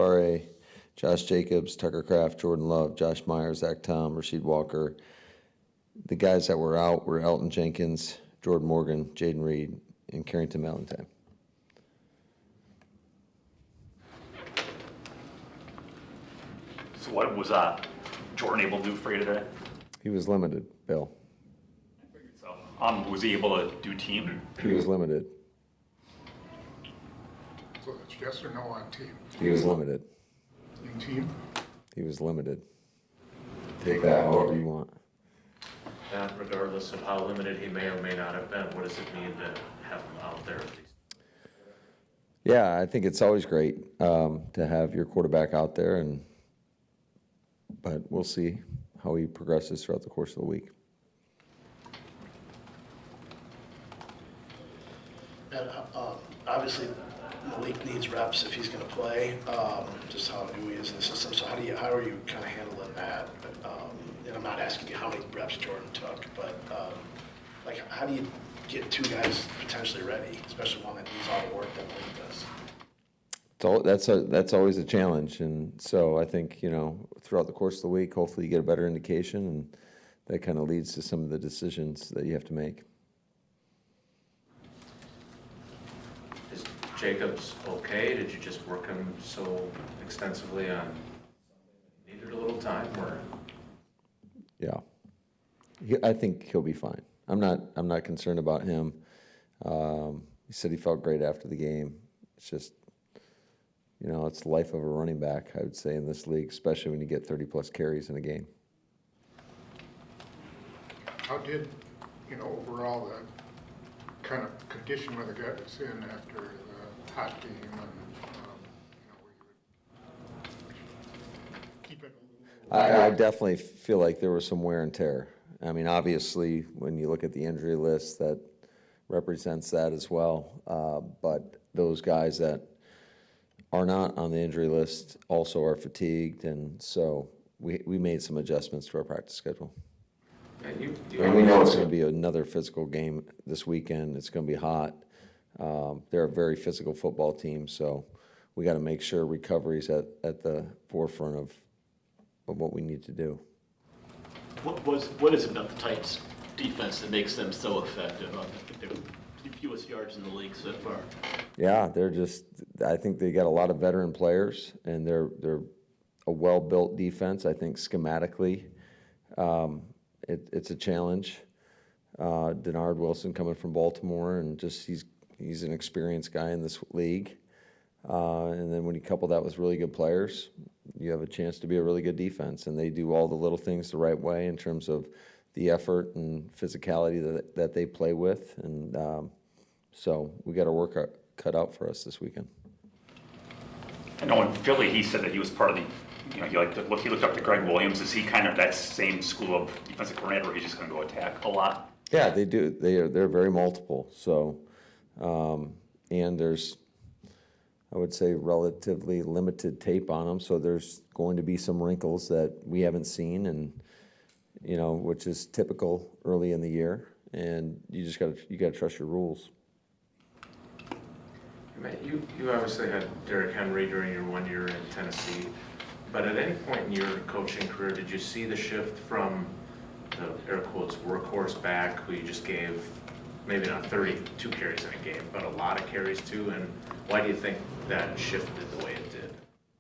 Barre, Josh Jacobs, Tucker Kraft, Jordan Love, Josh Myers, Zach Tom, Rasheed Walker. The guys that were out were Elton Jenkins, Jordan Morgan, Jaden Reed, and Carrington Valentine. So what was Jordan able to do for you today? He was limited, Bill. I figured so. Was he able to do team? He was limited. So that's yes or no on team? He was limited. In team? He was limited. Take that however you want. Regardless of how limited he may or may not have been, what does it mean to have him out there at least? Yeah, I think it's always great to have your quarterback out there, but we'll see how he progresses throughout the course of the week. And obviously, Malik needs reps if he's going to play. Just how new he is in the system. So how are you kind of handling that? And I'm not asking you how many reps Jordan took, but like how do you get two guys potentially ready, especially one that needs all the work that Malik does? That's always a challenge, and so I think throughout the course of the week, hopefully you get a better indication, and that kind of leads to some of the decisions that you have to make. Is Jacobs okay? Did you just work him so extensively on needed a little time, or? Yeah, I think he'll be fine. I'm not concerned about him. He said he felt great after the game. It's just, it's the life of a running back, I would say, in this league, especially when you get 30-plus carries in a game. How did, overall the kind of condition where the guy was in after the hot game and, where you would keep it? I definitely feel like there was some wear and tear. I mean, obviously, when you look at the injury list, that represents that as well. But those guys that are not on the injury list also are fatigued, and so we made some adjustments to our practice schedule. And we know it's going to be another physical game this weekend. It's going to be hot. They're a very physical football team, so we got to make sure recovery's at the forefront of what we need to do. What is it about the Titans' defense that makes them so effective? I think they're the fewest yards in the league so far. Yeah, I think they got a lot of veteran players, and they're a well-built defense. I think schematically, it's a challenge. Denard Wilson coming from Baltimore, and just he's an experienced guy in this league. And then when you couple that with really good players, you have a chance to be a really good defense. And they do all the little things the right way in terms of the effort and physicality that they play with. And so we got our work cut out for us this weekend. I know in Philly he said that he was part of the, he looked up to Greg Williams. Is he kind of that same school of defensive coordinator where he's just going to go attack a lot? Yeah, they do. They're very multiple. So, and there's, I would say, relatively limited tape on them. So there's going to be some wrinkles that we haven't seen, and which is typical early in the year. And you got to trust your rules. Matt, you obviously had Derrick Henry during your 1 year in Tennessee, but at any point in your coaching career, did you see the shift from the air quotes workhorse back who you just gave maybe not 32 carries in a game, but a lot of carries too? And why do you think that shifted the way it did?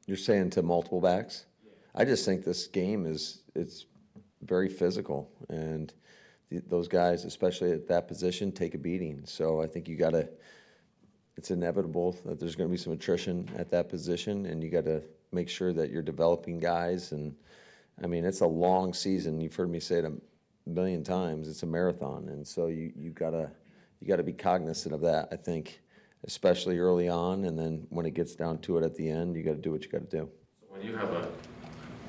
You're saying to multiple backs? Yeah. I just think this game it's very physical, and those guys, especially at that position, take a beating. So I think it's inevitable that there's going to be some attrition at that position, and you got to make sure that you're developing guys. And I mean, it's a long season. You've heard me say it a million times. It's a marathon, and so you got to be cognizant of that. I think, especially early on, and then when it gets down to it at the end, you got to do what you got to do. So when you have a,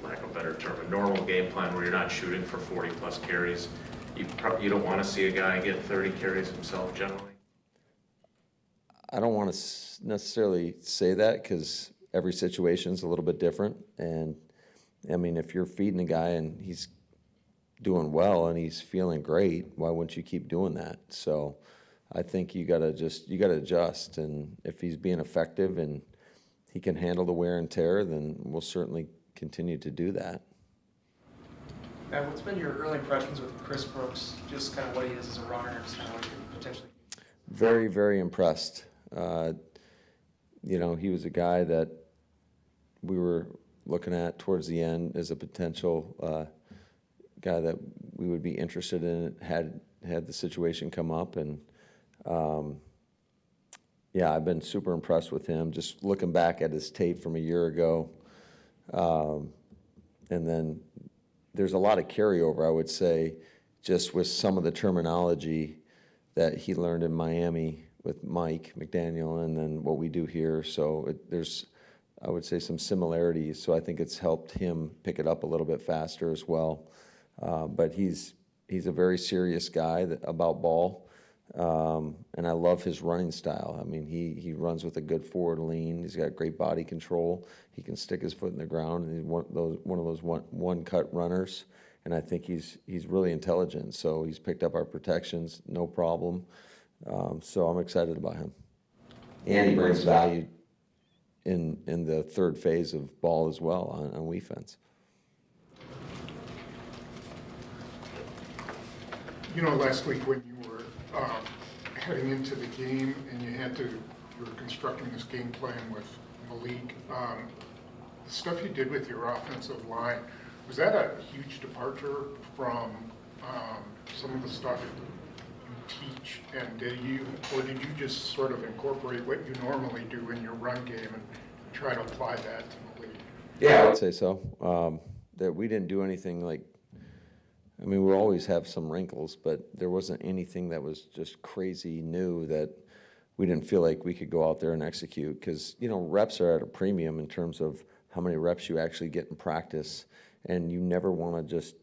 lack of a better term, a normal game plan where you're not shooting for 40-plus carries, you don't want to see a guy get 30 carries himself generally? I don't want to necessarily say that, because every situation is a little bit different. And I mean, if you're feeding a guy and he's doing well and he's feeling great, why wouldn't you keep doing that? So I think you got to adjust. And if he's being effective and he can handle the wear and tear, then we'll certainly continue to do that. Matt, what's been your early impressions with Chris Brooks? Just kind of what he is as a runner, just kind of what he could potentially. Very, very impressed. He was a guy that we were looking at towards the end as a potential guy that we would be interested in had the situation come up. And I've been super impressed with him. Just looking back at his tape from a year ago, and then there's a lot of carryover, I would say, just with some of the terminology that he learned in Miami with Mike McDaniel and then what we do here. So there's, I would say, some similarities. So I think it's helped him pick it up a little bit faster as well. But he's a very serious guy about ball. And I love his running style. I mean, he runs with a good forward lean. He's got great body control. He can stick his foot in the ground, and he's one of those one-cut runners. And I think he's really intelligent. So he's picked up our protections, no problem. So I'm excited about him. And he brings value in the third phase of ball as well on defense. Last week when you were heading into the game and you were constructing this game plan with Malik, the stuff you did with your offensive line, was that a huge departure from some of the stuff you teach? And did you just sort of incorporate what you normally do in your run game and try to apply that to Malik? Yeah, I would say so. That we didn't do anything like, I mean, we'll always have some wrinkles, but there wasn't anything that was just crazy new that we didn't feel like we could go out there and execute. Because, reps are at a premium in terms of how many reps you actually get in practice. And you never want to just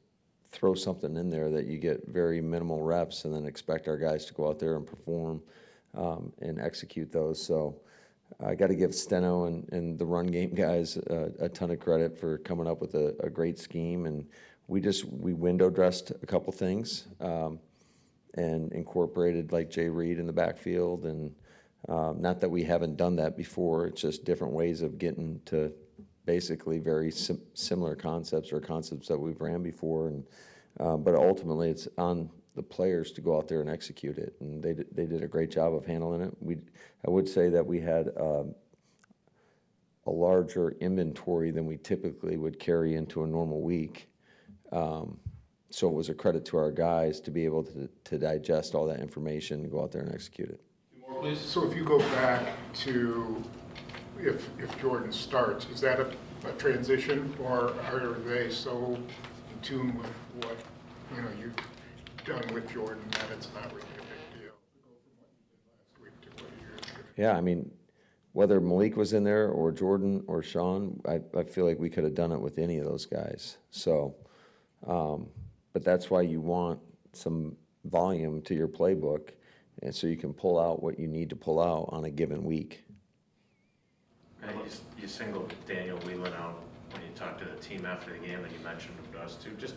throw something in there that you get very minimal reps and then expect our guys to go out there and perform and execute those. So I got to give Steno and the run game guys a ton of credit for coming up with a great scheme. And we window dressed a couple things and incorporated like Jay Reed in the backfield. And not that we haven't done that before, it's just different ways of getting to basically very similar concepts or concepts that we've ran before. And but ultimately it's on the players to go out there and execute it. And they did a great job of handling it. I would say that we had a larger inventory than we typically would carry into a normal week. So it was a credit to our guys to be able to digest all that information and go out there and execute it. So if you go back to if Jordan starts, is that a transition, or are they so in tune with what you've done with Jordan that it's not really a big deal to go from what you did last week to what you're doing? Yeah, I mean, whether Malik was in there or Jordan or Sean, I feel like we could have done it with any of those guys. So, but that's why you want some volume to your playbook, and so you can pull out what you need to pull out on a given week. And you singled Daniel Whelan out when you talked to the team after the game, and you mentioned him to us too. Just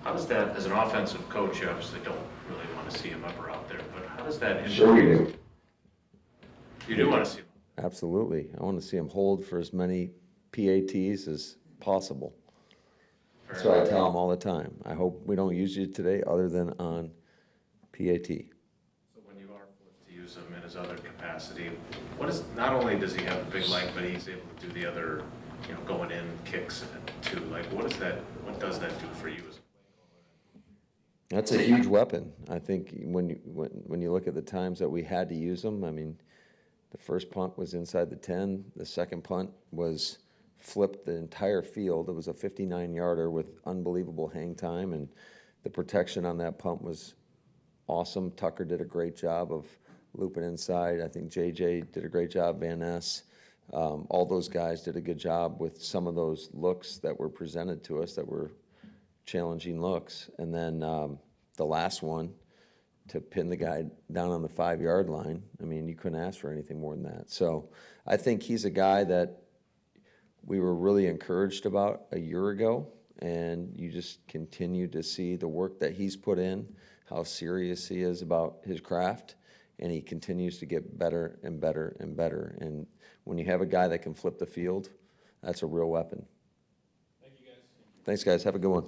how does that, as an offensive coach, you obviously don't really want to see him up or out there, but how does that influence? Sure we do. You do want to see him? Absolutely. I want to see him hold for as many PATs as possible. That's what I tell him all the time. I hope we don't use you today other than on PAT. So when you are forced to use him in his other capacity, not only does he have a big leg, but he's able to do the other, going in kicks too. Like, what does that do for you as a play caller? That's a huge weapon. I think when you look at the times that we had to use them, I mean, the first punt was inside the 10. The second punt was flipped the entire field. It was a 59-yarder with unbelievable hang time, and the protection on that punt was awesome. Tucker did a great job of looping inside. I think JJ did a great job, Van Ness. All those guys did a good job with some of those looks that were presented to us that were challenging looks. And then the last one, to pin the guy down on the 5-yard line, I mean, you couldn't ask for anything more than that. So I think he's a guy that we were really encouraged about a year ago, and you just continue to see the work that he's put in, how serious he is about his craft, and he continues to get better and better and better. And when you have a guy that can flip the field, that's a real weapon. Thank you, guys. Thanks, guys. Have a good one.